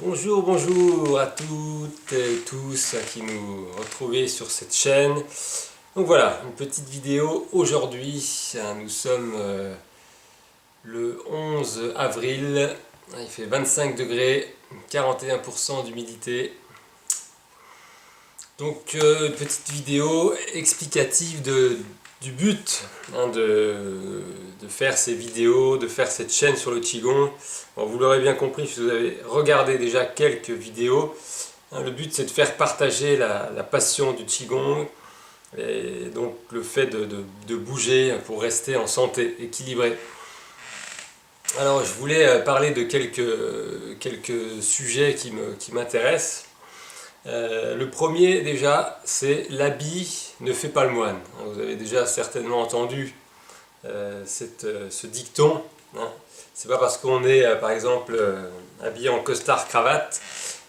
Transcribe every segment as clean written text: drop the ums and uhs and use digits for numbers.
Bonjour, bonjour à toutes et tous qui nous retrouvez sur cette chaîne. Donc voilà, une petite vidéo aujourd'hui. Nous sommes le 11 avril. Il fait 25 degrés, 41% d'humidité. Donc petite vidéo explicative du but de faire ces vidéos, de faire cette chaîne sur le Qigong. Bon, vous l'aurez bien compris si vous avez regardé déjà quelques vidéos. Le but c'est de faire partager la passion du Qigong et donc le fait de bouger pour rester en santé, équilibré. Alors je voulais parler de quelques sujets qui m'intéressent. Le premier déjà, c'est l'habit ne fait pas le moine. Vous avez déjà certainement entendu ce dicton. C'est pas parce qu'on est par exemple habillé en costard cravate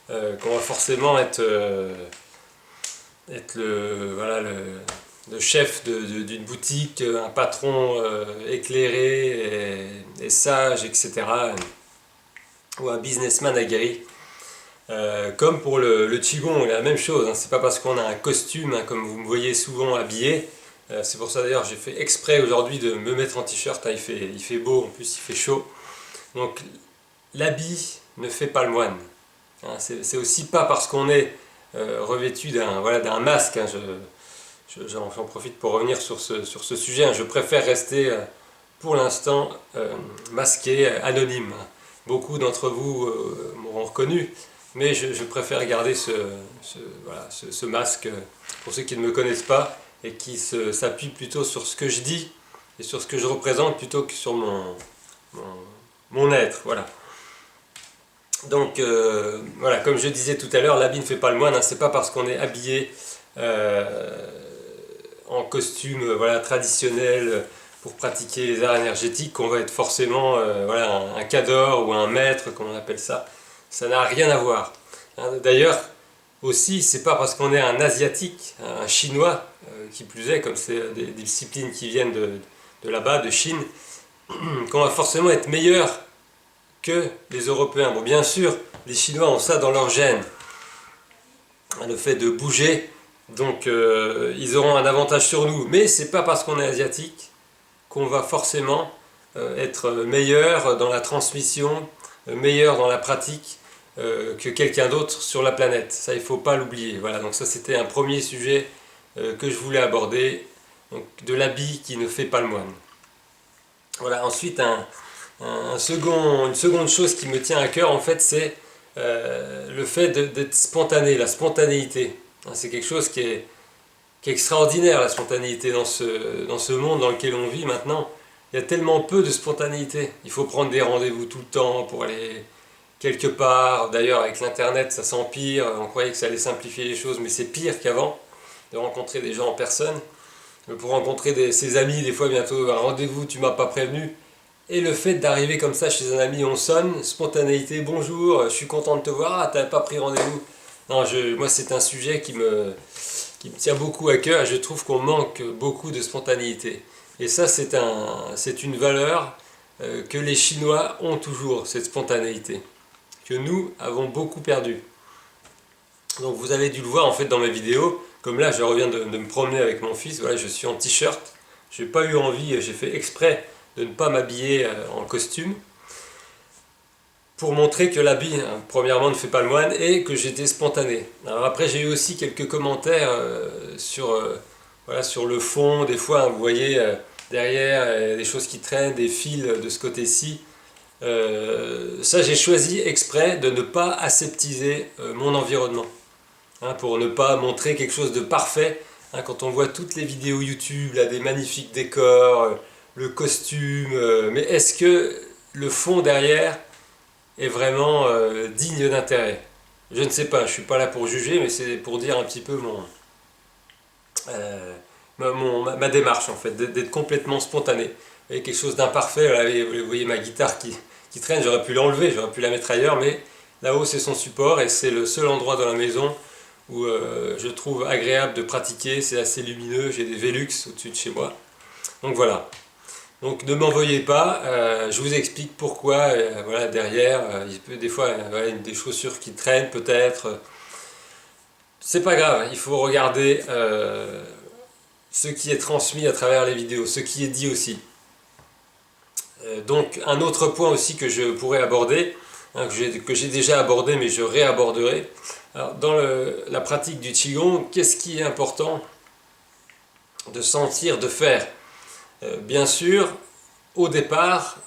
qu'on va forcément être le chef d'une boutique, un patron éclairé et sage, etc. Ou un businessman aguerri. Comme pour le Qigong, la même chose, c'est pas parce qu'on a un costume, comme vous me voyez souvent habillé, c'est pour ça d'ailleurs j'ai fait exprès aujourd'hui de me mettre en t-shirt, il fait beau, en plus il fait chaud. Donc l'habit ne fait pas le moine. C'est aussi pas parce qu'on est revêtu d'un masque, j'en profite pour revenir sur ce sujet, je préfère rester pour l'instant masqué, anonyme. Beaucoup d'entre vous m'auront reconnu, mais je préfère garder ce masque pour ceux qui ne me connaissent pas et qui s'appuient plutôt sur ce que je dis et sur ce que je représente plutôt que sur mon être. Voilà. Donc voilà, comme je disais tout à l'heure, l'habit ne fait pas le moine, c'est pas parce qu'on est habillé en costume traditionnel pour pratiquer les arts énergétiques qu'on va être forcément un cador ou un maître, comme on appelle ça. Ça n'a rien à voir. D'ailleurs, aussi, c'est pas parce qu'on est un asiatique, un chinois, qui plus est, comme c'est des disciplines qui viennent de là-bas, de Chine, qu'on va forcément être meilleur que les Européens. Bon, bien sûr, les Chinois ont ça dans leur gène, le fait de bouger, donc ils auront un avantage sur nous. Mais c'est pas parce qu'on est asiatique qu'on va forcément être meilleur dans la transmission, meilleur dans la pratique que quelqu'un d'autre sur la planète. Ça, il ne faut pas l'oublier. Voilà, donc ça c'était un premier sujet que je voulais aborder, donc de l'habit qui ne fait pas le moine. Voilà, ensuite une seconde chose qui me tient à cœur en fait, c'est le fait d'être spontané, la spontanéité. C'est quelque chose qui est extraordinaire, la spontanéité dans ce monde dans lequel on vit maintenant. Il y a tellement peu de spontanéité. Il faut prendre des rendez-vous tout le temps pour aller quelque part. D'ailleurs, avec l'internet, ça s'empire. On croyait que ça allait simplifier les choses, mais c'est pire qu'avant de rencontrer des gens en personne. Pour rencontrer ses amis, des fois bientôt un rendez-vous, tu m'as pas prévenu. Et le fait d'arriver comme ça chez un ami, on sonne, spontanéité, bonjour, je suis content de te voir, ah, t'avais pas pris rendez-vous. Non, moi c'est un sujet qui me tient beaucoup à cœur et je trouve qu'on manque beaucoup de spontanéité. Et ça c'est une valeur que les Chinois ont toujours, cette spontanéité, que nous avons beaucoup perdu. Donc vous avez dû le voir en fait dans mes vidéos, comme là je reviens de me promener avec mon fils, voilà, je suis en t-shirt, j'ai pas eu envie, j'ai fait exprès de ne pas m'habiller en costume, pour montrer que l'habit, premièrement, ne fait pas le moine et que j'étais spontané. Alors après, j'ai eu aussi quelques commentaires sur le fond. Des fois, vous voyez derrière des choses qui traînent, des fils de ce côté-ci. Ça, j'ai choisi exprès de ne pas aseptiser mon environnement, pour ne pas montrer quelque chose de parfait. Quand on voit toutes les vidéos YouTube, là, des magnifiques décors, le costume, mais est-ce que le fond derrière est vraiment digne d'intérêt? Je ne sais pas, je ne suis pas là pour juger, mais c'est pour dire un petit peu ma démarche en fait, d'être complètement spontané. Et quelque chose d'imparfait, vous voyez ma guitare qui traîne, j'aurais pu l'enlever, j'aurais pu la mettre ailleurs, mais là-haut c'est son support et c'est le seul endroit dans la maison où je trouve agréable de pratiquer, c'est assez lumineux, j'ai des Velux au-dessus de chez moi. Donc voilà. Donc ne m'en veuillez pas, je vous explique pourquoi, voilà, derrière, il peut des fois voilà, des chaussures qui traînent peut-être. C'est pas grave, il faut regarder ce qui est transmis à travers les vidéos, ce qui est dit aussi. Donc un autre point aussi que je pourrais aborder, hein, que j'ai déjà abordé mais je réaborderai. Alors, dans la pratique du Qigong, qu'est-ce qui est important de sentir, de faire? Bien sûr, au départ,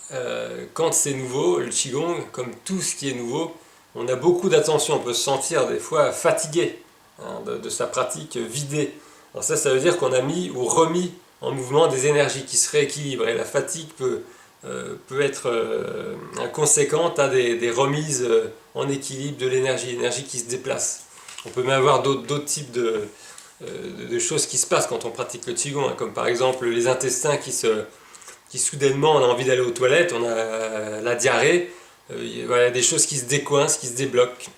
quand c'est nouveau, le Qigong, comme tout ce qui est nouveau, on a beaucoup d'attention, on peut se sentir des fois fatigué, hein, de sa pratique, vidé. Alors ça veut dire qu'on a mis ou remis en mouvement des énergies qui se rééquilibrent, et la fatigue peut être conséquente à des remises en équilibre de l'énergie qui se déplace. On peut même avoir d'autres types de choses qui se passent quand on pratique le Qigong, hein, comme par exemple les intestins qui soudainement on a envie d'aller aux toilettes, on a la diarrhée, voilà, des choses qui se décoincent, qui se débloquent.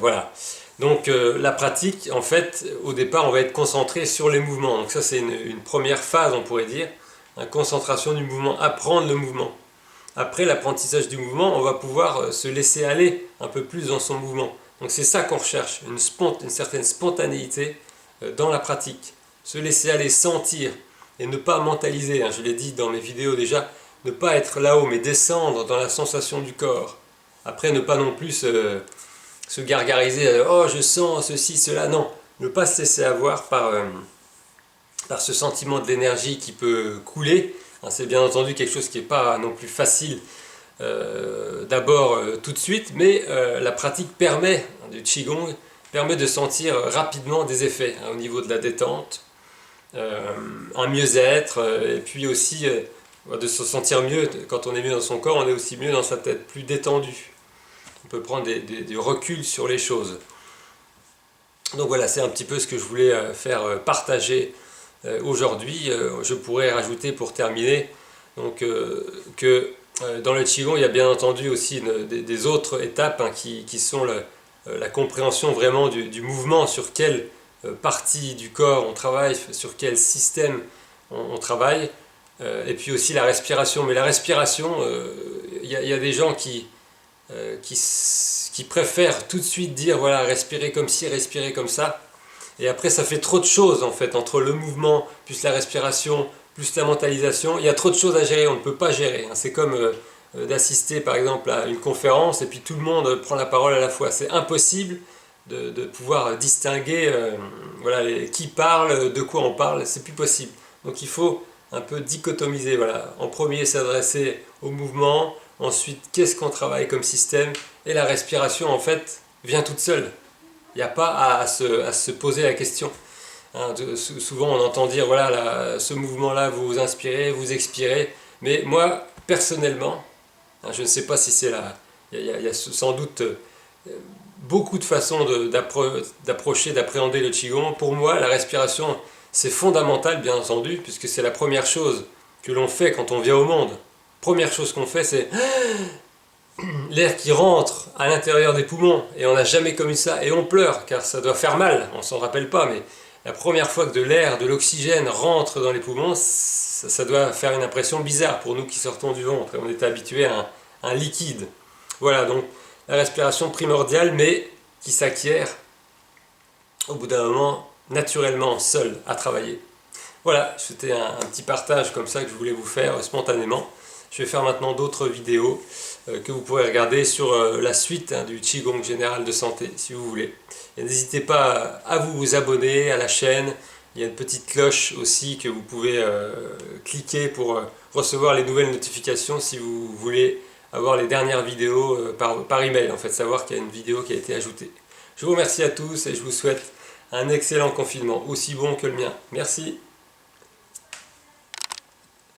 Voilà. Donc la pratique, en fait, au départ, on va être concentré sur les mouvements. Donc ça, c'est une première phase, on pourrait dire, hein, concentration du mouvement, apprendre le mouvement. Après l'apprentissage du mouvement, on va pouvoir se laisser aller un peu plus dans son mouvement. Donc c'est ça qu'on recherche, une certaine spontanéité dans la pratique. Se laisser aller, sentir, et ne pas mentaliser, hein, je l'ai dit dans mes vidéos déjà, ne pas être là-haut, mais descendre dans la sensation du corps. Après, ne pas non plus se gargariser, oh je sens ceci, cela, non. Ne pas se laisser avoir par ce sentiment de l'énergie qui peut couler. Hein, c'est bien entendu quelque chose qui n'est pas non plus facile d'abord tout de suite, mais la pratique permet, hein, du Qigong, permet de sentir rapidement des effets, hein, au niveau de la détente, un mieux-être, et puis aussi de se sentir mieux. Quand on est mieux dans son corps, on est aussi mieux dans sa tête, plus détendu. On peut prendre du recul sur les choses. Donc voilà, c'est un petit peu ce que je voulais faire partager aujourd'hui. Je pourrais rajouter pour terminer donc, que dans le Qigong, il y a bien entendu aussi des autres étapes, hein, qui sont la compréhension vraiment du mouvement, sur quelle partie du corps on travaille, sur quel système on travaille, et puis aussi la respiration. Mais la respiration, il y a des gens qui préfèrent tout de suite dire voilà, respirer comme ci, respirer comme ça, et après ça fait trop de choses en fait, entre le mouvement, plus la respiration, plus la mentalisation, il y a trop de choses à gérer, on ne peut pas gérer, hein. C'est comme d'assister par exemple à une conférence et puis tout le monde prend la parole à la fois, c'est impossible de pouvoir distinguer voilà, qui parle, de quoi on parle, c'est plus possible. Donc il faut un peu dichotomiser, voilà. En premier s'adresser au mouvement, ensuite qu'est-ce qu'on travaille comme système, et la respiration en fait vient toute seule. Il n'y a pas à se poser la question. Hein, souvent on entend dire voilà, ce mouvement-là vous inspirez, vous expirez, mais moi personnellement, hein, je ne sais pas si c'est là, il y a sans doute beaucoup de façons d'approcher, d'appréhender le Qigong. Pour moi, la respiration, c'est fondamental, bien entendu, puisque c'est la première chose que l'on fait quand on vient au monde. Première chose qu'on fait, c'est l'air qui rentre à l'intérieur des poumons, et on n'a jamais connu ça, et on pleure, car ça doit faire mal, on s'en rappelle pas, mais la première fois que de l'air, de l'oxygène rentre dans les poumons, ça doit faire une impression bizarre pour nous qui sortons du ventre, on est habitué à un liquide. Voilà, donc la respiration primordiale, mais qui s'acquiert au bout d'un moment naturellement, seul, à travailler. Voilà, c'était un petit partage comme ça que je voulais vous faire spontanément. Je vais faire maintenant d'autres vidéos que vous pourrez regarder sur la suite, hein, du Qigong général de santé, si vous voulez. Et n'hésitez pas à vous abonner à la chaîne. Il y a une petite cloche aussi que vous pouvez cliquer pour recevoir les nouvelles notifications si vous voulez avoir les dernières vidéos par email, en fait, savoir qu'il y a une vidéo qui a été ajoutée. Je vous remercie à tous et je vous souhaite un excellent confinement, aussi bon que le mien. Merci.